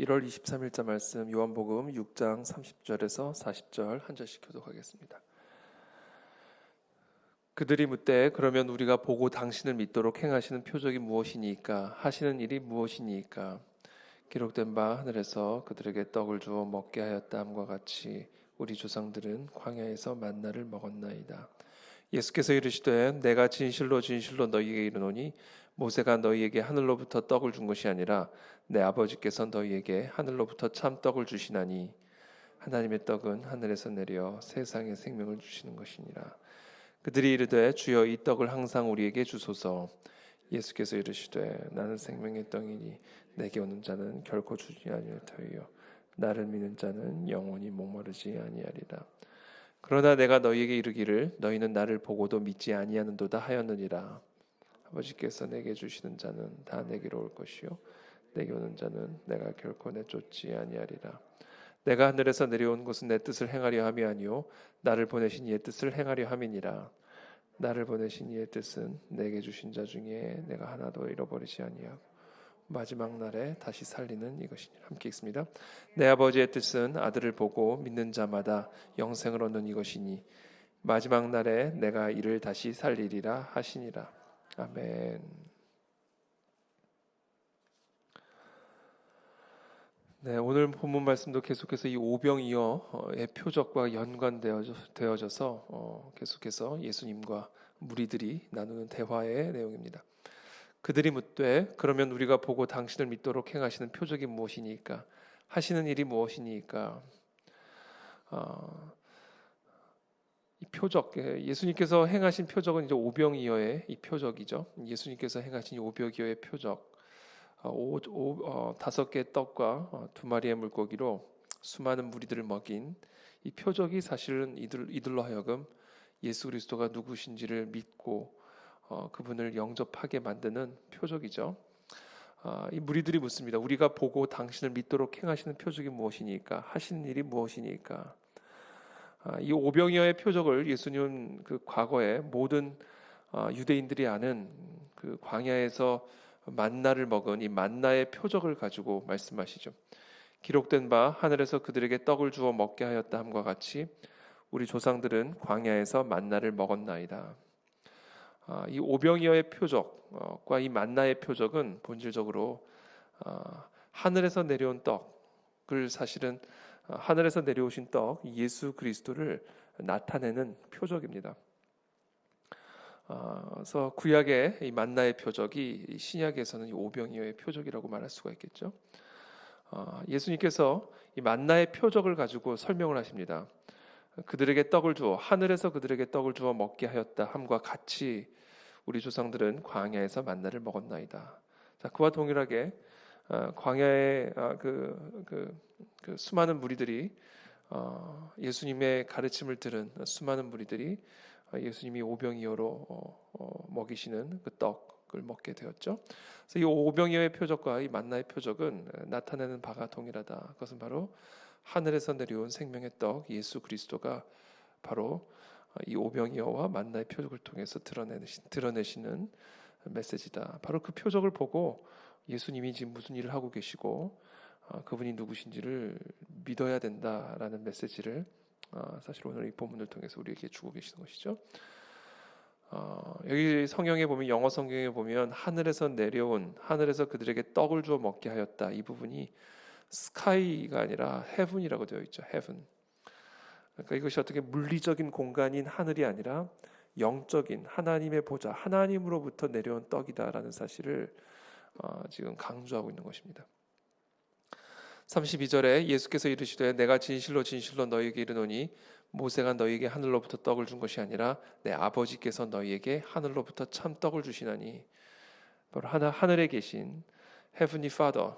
1월 23일자 말씀 요한복음 6장 30절에서 40절 한 절씩 교독하겠습니다. 그들이 묻되 그러면 우리가 보고 당신을 믿도록 행하시는 표적이 무엇이니까 하시는 일이 무엇이니까 기록된 바 하늘에서 그들에게 떡을 주어 먹게 하였다 함과 같이 우리 조상들은 광야에서 만나를 먹었나이다. 예수께서 이르시되 내가 진실로 진실로 너희에게 이르노니 모세가 너희에게 하늘로부터 떡을 준 것이 아니라 내 아버지께서 너희에게 하늘로부터 참 떡을 주시나니 하나님의 떡은 하늘에서 내려 세상에 생명을 주시는 것이니라. 그들이 이르되 주여 이 떡을 항상 우리에게 주소서. 예수께서 이르시되 나는 생명의 떡이니 내게 오는 자는 결코 주지 아니할 터이요 나를 믿는 자는 영원히 목마르지 아니하리라. 그러나 내가 너희에게 이르기를 너희는 나를 보고도 믿지 아니하는도다 하였느니라. 아버지께서 내게 주시는 자는 다 내게로 올 것이요 내게 오는 자는 내가 결코 내쫓지 아니하리라. 내가 하늘에서 내려온 것은 내 뜻을 행하려 함이 아니요 나를 보내신 이의 뜻을 행하려 함이니라. 나를 보내신 이의 뜻은 내게 주신 자 중에 내가 하나도 잃어버리지 아니하고 마지막 날에 다시 살리는 이것이니라. 함께 읽습니다. 내 아버지의 뜻은 아들을 보고 믿는 자마다 영생을 얻는 이것이니 마지막 날에 내가 이를 다시 살리리라 하시니라. 아멘. 네, 오늘 본문 말씀도 계속해서 이 오병이어의 표적과 연관되어져서 계속해서 예수님과 무리들이 나누는 대화의 내용입니다. 그들이 묻되 그러면 우리가 보고 당신을 믿도록 행하시는 표적이 무엇이니까 하시는 일이 무엇이니까 이 표적, 예수님께서 행하신 표적은 이제 오병이어의 이 표적이죠. 예수님께서 행하신 이 오병이어의 표적, 5개의 떡과 2마리의 물고기로 수많은 무리들을 먹인 이 표적이 사실은 이들로 하여금 예수 그리스도가 누구신지를 믿고 그분을 영접하게 만드는 표적이죠. 이 무리들이 묻습니다. 우리가 보고 당신을 믿도록 행하시는 표적이 무엇이니까 하시는 일이 무엇이니까. 이 오병이어의 표적을 예수님은 그 과거에 모든 유대인들이 아는 그 광야에서 만나를 먹은 이 만나의 표적을 가지고 말씀하시죠. 기록된 바 하늘에서 그들에게 떡을 주어 먹게 하였다 함과 같이 우리 조상들은 광야에서 만나를 먹었나이다. 이 오병이어의 표적과 이 만나의 표적은 본질적으로 하늘에서 내려온 떡을 사실은 하늘에서 내려오신 떡 예수 그리스도를 나타내는 표적입니다. 그래서 구약의 이 만나의 표적이 신약에서는 이 오병이어의 표적이라고 말할 수가 있겠죠. 예수님께서 이 만나의 표적을 가지고 설명을 하십니다. 그들에게 떡을 주어 하늘에서 그들에게 떡을 주어 먹게 하였다 함과 같이 우리 조상들은 광야에서 만나를 먹었나이다. 자, 그와 동일하게 광야의 그 수많은 무리들이 예수님의 가르침을 들은 수많은 무리들이 예수님이 오병이어로 먹이시는 그 떡을 먹게 되었죠. 그래서 이 오병이어의 표적과 이 만나의 표적은 나타내는 바가 동일하다. 그것은 바로 하늘에서 내려온 생명의 떡 예수 그리스도가 바로 이 오병이어와 만나의 표적을 통해서 드러내시는 메시지다. 바로 그 표적을 보고 예수님이 지금 무슨 일을 하고 계시고 그분이 누구신지를 믿어야 된다라는 메시지를 사실 오늘 이 본문을 통해서 우리에게 주고 계시는 것이죠. 여기 성경에 보면 영어 성경에 보면 하늘에서 내려온 하늘에서 그들에게 떡을 주어 먹게 하였다. 이 부분이 스카이가 아니라 헤븐이라고 되어 있죠. 헤븐. 그러니까 이것이 어떻게 물리적인 공간인 하늘이 아니라 영적인 하나님의 보좌, 하나님으로부터 내려온 떡이다라는 사실을 지금 강조하고 있는 것입니다. 32절에 예수께서 이르시되 내가 진실로 진실로 너희에게 이르노니 모세가 너희에게 하늘로부터 떡을 준 것이 아니라 내 아버지께서 너희에게 하늘로부터 참 떡을 주시나니 바로 하늘에 계신 Heavenly Father,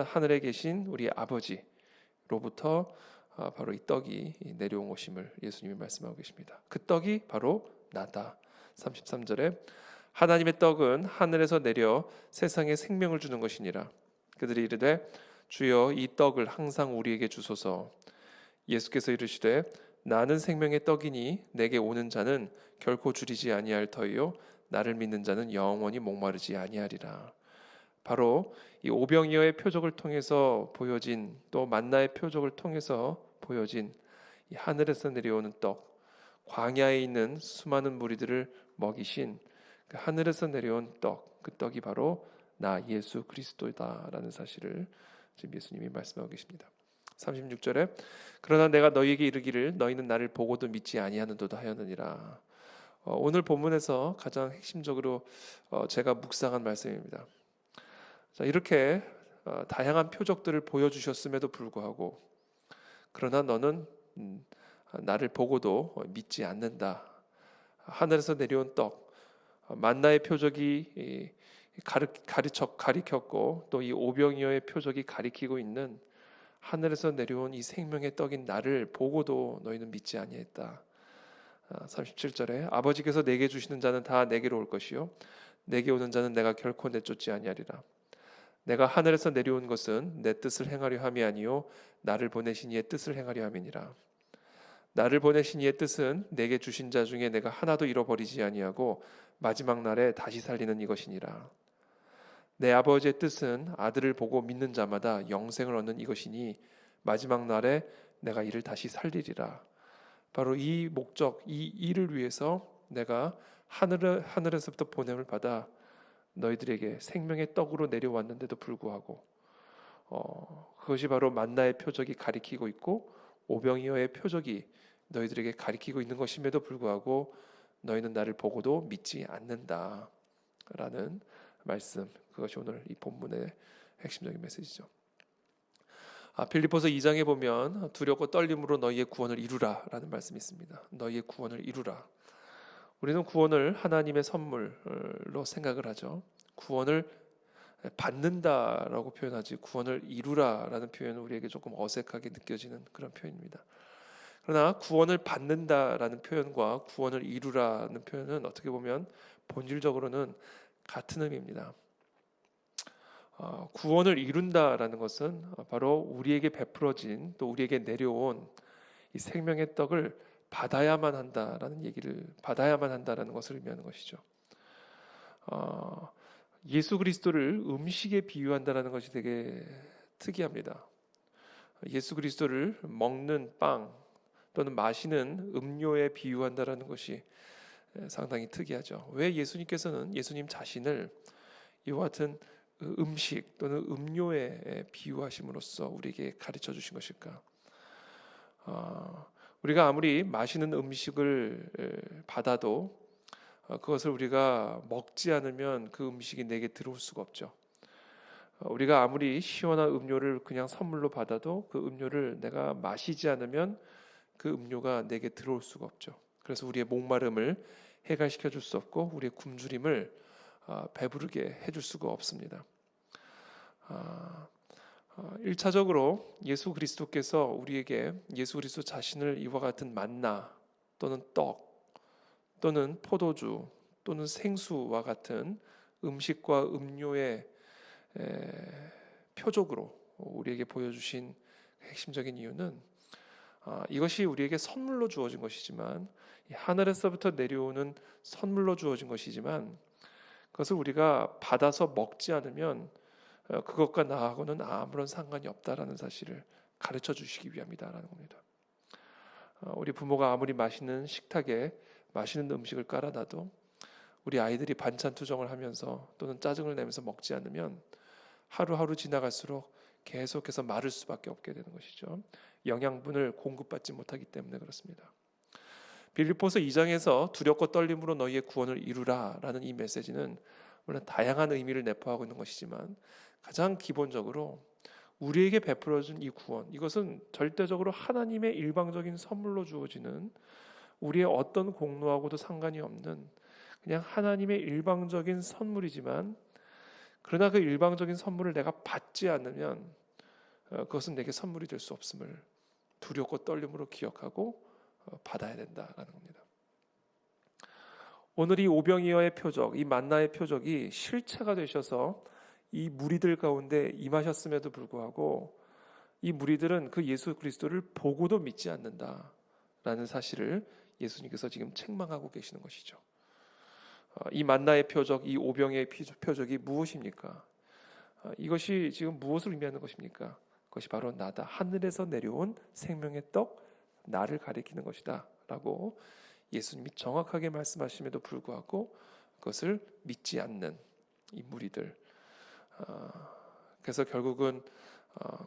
하늘에 계신 우리 아버지로부터 바로 이 떡이 내려온 것임을 예수님이 말씀하고 계십니다. 그 떡이 바로 나다. 33절에 하나님의 떡은 하늘에서 내려 세상에 생명을 주는 것이니라. 그들이 이르되 주여 이 떡을 항상 우리에게 주소서. 예수께서 이르시되 나는 생명의 떡이니 내게 오는 자는 결코 줄이지 아니할 터이요 나를 믿는 자는 영원히 목마르지 아니하리라. 바로 이 오병이어의 표적을 통해서 보여진, 또 만나의 표적을 통해서 보여진 이 하늘에서 내려오는 떡, 광야에 있는 수많은 무리들을 먹이신 그 하늘에서 내려온 떡, 그 떡이 바로 나 예수 그리스도이다라는 사실을 지금 예수님이 말씀하고 계십니다. 36절에 그러나 내가 너희에게 이르기를 너희는 나를 보고도 믿지 아니하는도다 하였느니라. 오늘 본문에서 가장 핵심적으로 제가 묵상한 말씀입니다. 자, 이렇게 다양한 표적들을 보여주셨음에도 불구하고 그러나 너는 나를 보고도 믿지 않는다. 하늘에서 내려온 떡, 만나의 표적이 가리켰고 또 이 오병이어의 표적이 가리키고 있는 하늘에서 내려온 이 생명의 떡인 나를 보고도 너희는 믿지 아니했다. 37절에 아버지께서 내게 주시는 자는 다 내게로 올 것이요 내게 오는 자는 내가 결코 내쫓지 아니하리라. 내가 하늘에서 내려온 것은 내 뜻을 행하려 함이 아니요 나를 보내신 이의 뜻을 행하려 함이니라. 나를 보내신 이의 뜻은 내게 주신 자 중에 내가 하나도 잃어버리지 아니하고 마지막 날에 다시 살리는 이것이니라. 내 아버지의 뜻은 아들을 보고 믿는 자마다 영생을 얻는 이것이니 마지막 날에 내가 이를 다시 살리리라. 바로 이 목적, 이 일을 위해서 내가 하늘에서부터 보냄을 받아 너희들에게 생명의 떡으로 내려왔는데도 불구하고 그것이 바로 만나의 표적이 가리키고 있고 오병이어의 표적이 너희들에게 가리키고 있는 것임에도 불구하고 너희는 나를 보고도 믿지 않는다라는 말씀, 그것이 오늘 이 본문의 핵심적인 메시지죠. 빌립보서 2장에 보면 두렵고 떨림으로 너희의 구원을 이루라라는 말씀이 있습니다. 너희의 구원을 이루라. 우리는 구원을 하나님의 선물로 생각을 하죠. 구원을 받는다라고 표현하지 구원을 이루라라는 표현은 우리에게 조금 어색하게 느껴지는 그런 표현입니다. 그러나 구원을 받는다라는 표현과 구원을 이루라는 표현은 어떻게 보면 본질적으로는 같은 의미입니다. 구원을 이룬다라는 것은 바로 우리에게 베풀어진 또 우리에게 내려온 이 생명의 떡을 받아야만 한다라는 것을 의미하는 것이죠. 예수 그리스도를 음식에 비유한다라는 것이 되게 특이합니다. 예수 그리스도를 먹는 빵 또는 마시는 음료에 비유한다라는 것이 상당히 특이하죠. 왜 예수님 자신을 이와 같은 음식 또는 음료에 비유하심으로써 우리에게 가르쳐 주신 것일까? 우리가 아무리 마시는 음식을 받아도 그것을 우리가 먹지 않으면 그 음식이 내게 들어올 수가 없죠. 우리가 아무리 시원한 음료를 그냥 선물로 받아도 그 음료를 내가 마시지 않으면 그 음료가 내게 들어올 수가 없죠. 그래서 우리의 목마름을 해결시켜 줄 수 없고 우리의 굶주림을 배부르게 해줄 수가 없습니다. 1차적으로 예수 그리스도께서 우리에게 예수 그리스도 자신을 이와 같은 만나 또는 떡 또는 포도주 또는 생수와 같은 음식과 음료의 표적으로 우리에게 보여주신 핵심적인 이유는 이것이 우리에게 선물로 주어진 것이지만 하늘에서부터 내려오는 선물로 주어진 것이지만 그것을 우리가 받아서 먹지 않으면 그것과 나하고는 아무런 상관이 없다라는 사실을 가르쳐 주시기 위함이다라는 겁니다. 우리 부모가 아무리 맛있는 식탁에 맛있는 음식을 깔아놔도 우리 아이들이 반찬 투정을 하면서 또는 짜증을 내면서 먹지 않으면 하루하루 지나갈수록 계속해서 마를 수밖에 없게 되는 것이죠. 영양분을 공급받지 못하기 때문에 그렇습니다. 빌립보서 2장에서 두렵고 떨림으로 너희의 구원을 이루라라는 이 메시지는 물론 다양한 의미를 내포하고 있는 것이지만 가장 기본적으로 우리에게 베풀어준 이 구원, 이것은 절대적으로 하나님의 일방적인 선물로 주어지는 우리의 어떤 공로하고도 상관이 없는 그냥 하나님의 일방적인 선물이지만 그러나 그 일방적인 선물을 내가 받지 않으면 그것은 내게 선물이 될 수 없음을 두렵고 떨림으로 기억하고 받아야 된다라는 겁니다. 오늘 이 오병이어의 표적, 이 만나의 표적이 실체가 되셔서 이 무리들 가운데 임하셨음에도 불구하고 이 무리들은 그 예수 그리스도를 보고도 믿지 않는다라는 사실을 예수님께서 지금 책망하고 계시는 것이죠. 이 만나의 표적, 이 오병이어의 표적이 무엇입니까? 이것이 지금 무엇을 의미하는 것입니까? 그것이 바로 나다. 하늘에서 내려온 생명의 떡, 나를 가리키는 것이다 라고 예수님이 정확하게 말씀하심에도 불구하고 그것을 믿지 않는 이 무리들. 그래서 결국은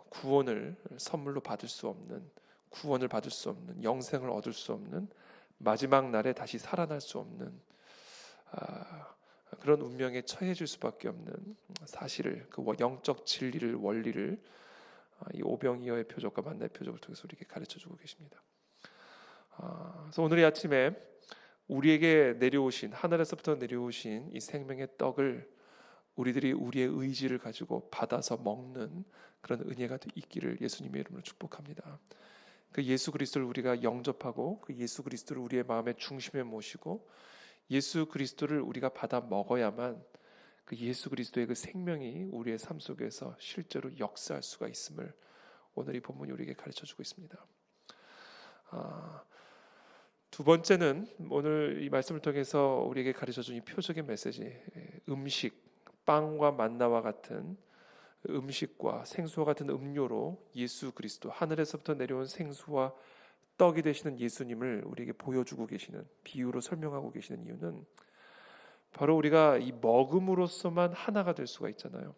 구원을 선물로 받을 수 없는, 구원을 받을 수 없는, 영생을 얻을 수 없는, 마지막 날에 다시 살아날 수 없는 그런 운명에 처해질 수밖에 없는 사실을, 그 영적 진리를, 원리를 이 오병이어의 표적과 만나의 표적을 통해서 우리에게 가르쳐주고 계십니다. 그래서 오늘 이 아침에 우리에게 내려오신, 하늘에서부터 내려오신 이 생명의 떡을 우리들이 우리의 의지를 가지고 받아서 먹는 그런 은혜가 있기를 예수님의 이름으로 축복합니다. 그 예수 그리스도를 우리가 영접하고 그 예수 그리스도를 우리의 마음의 중심에 모시고 예수 그리스도를 우리가 받아 먹어야만 그 예수 그리스도의 그 생명이 우리의 삶 속에서 실제로 역사할 수가 있음을 오늘 이 본문이 우리에게 가르쳐주고 있습니다. 두 번째는 오늘 이 말씀을 통해서 우리에게 가르쳐준 이 표적의 메시지, 음식, 빵과 만나와 같은 음식과 생수와 같은 음료로 예수 그리스도, 하늘에서부터 내려온 생수와 떡이 되시는 예수님을 우리에게 보여주고 계시는, 비유로 설명하고 계시는 이유는 바로 우리가 이 먹음으로써만 하나가 될 수가 있잖아요.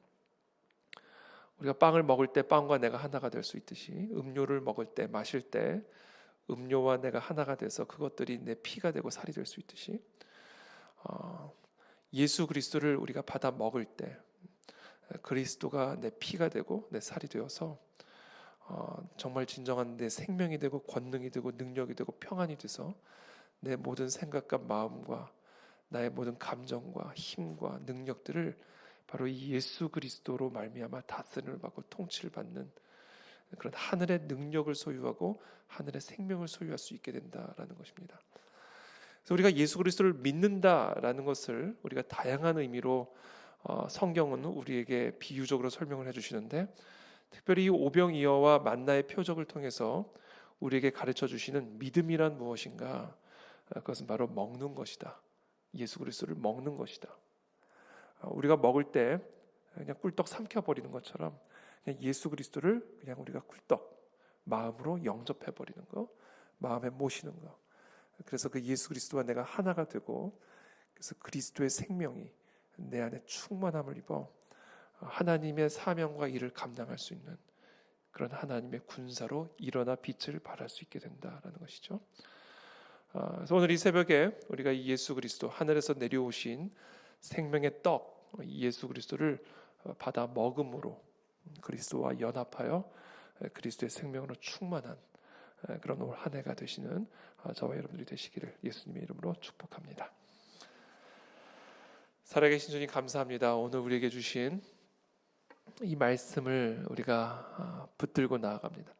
우리가 빵을 먹을 때 빵과 내가 하나가 될 수 있듯이 음료를 먹을 때, 마실 때 음료와 내가 하나가 돼서 그것들이 내 피가 되고 살이 될 수 있듯이 예수 그리스도를 우리가 받아 먹을 때 그리스도가 내 피가 되고 내 살이 되어서 정말 진정한 내 생명이 되고 권능이 되고 능력이 되고 평안이 돼서 내 모든 생각과 마음과 나의 모든 감정과 힘과 능력들을 바로 이 예수 그리스도로 말미암아 다스림을 받고 통치를 받는 그런 하늘의 능력을 소유하고 하늘의 생명을 소유할 수 있게 된다라는 것입니다. 그래서 우리가 예수 그리스도를 믿는다라는 것을 우리가 다양한 의미로 성경은 우리에게 비유적으로 설명을 해주시는데, 특별히 이 오병이어와 만나의 표적을 통해서 우리에게 가르쳐 주시는 믿음이란 무엇인가? 그것은 바로 먹는 것이다. 예수 그리스도를 먹는 것이다. 우리가 먹을 때 그냥 꿀떡 삼켜버리는 것처럼 그냥 예수 그리스도를 그냥 우리가 꿀떡 마음으로 영접해 버리는 거, 마음에 모시는 거. 그래서 그 예수 그리스도와 내가 하나가 되고, 그래서 그리스도의 생명이 내 안에 충만함을 입어 하나님의 사명과 일을 감당할 수 있는 그런 하나님의 군사로 일어나 빛을 발할 수 있게 된다라는 것이죠. 그래서 오늘 이 새벽에 우리가 이 예수 그리스도, 하늘에서 내려오신 생명의 떡 예수 그리스도를 받아 먹음으로 그리스도와 연합하여 그리스도의 생명으로 충만한 그런 올 한 해가 되시는 저와 여러분들이 되시기를 예수님의 이름으로 축복합니다. 살아계신 주님 감사합니다. 오늘 우리에게 주신 이 말씀을 우리가 붙들고 나아갑니다.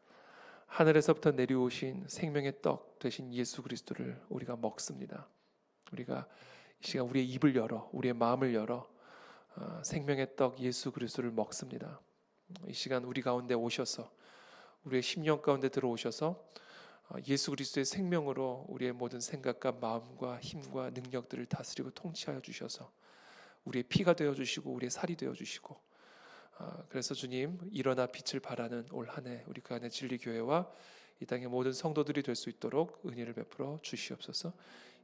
하늘에서부터 내려오신 생명의 떡 되신 예수 그리스도를 우리가 먹습니다. 우리가 이 시간 우리의 입을 열어, 우리의 마음을 열어 생명의 떡 예수 그리스도를 먹습니다. 이 시간 우리 가운데 오셔서 우리의 심령 가운데 들어오셔서 예수 그리스도의 생명으로 우리의 모든 생각과 마음과 힘과 능력들을 다스리고 통치하여 주셔서 우리의 피가 되어주시고 우리의 살이 되어주시고, 그래서 주님 일어나 빛을 발하는 올 한 해 우리 그 안에 진리교회와 이 땅의 모든 성도들이 될 수 있도록 은혜를 베풀어 주시옵소서.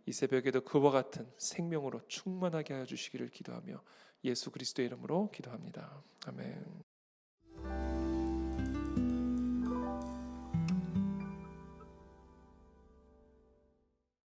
이 새벽에도 그와 같은 생명으로 충만하게 하여 주시기를 기도하며 예수 그리스도의 이름으로 기도합니다. 아멘.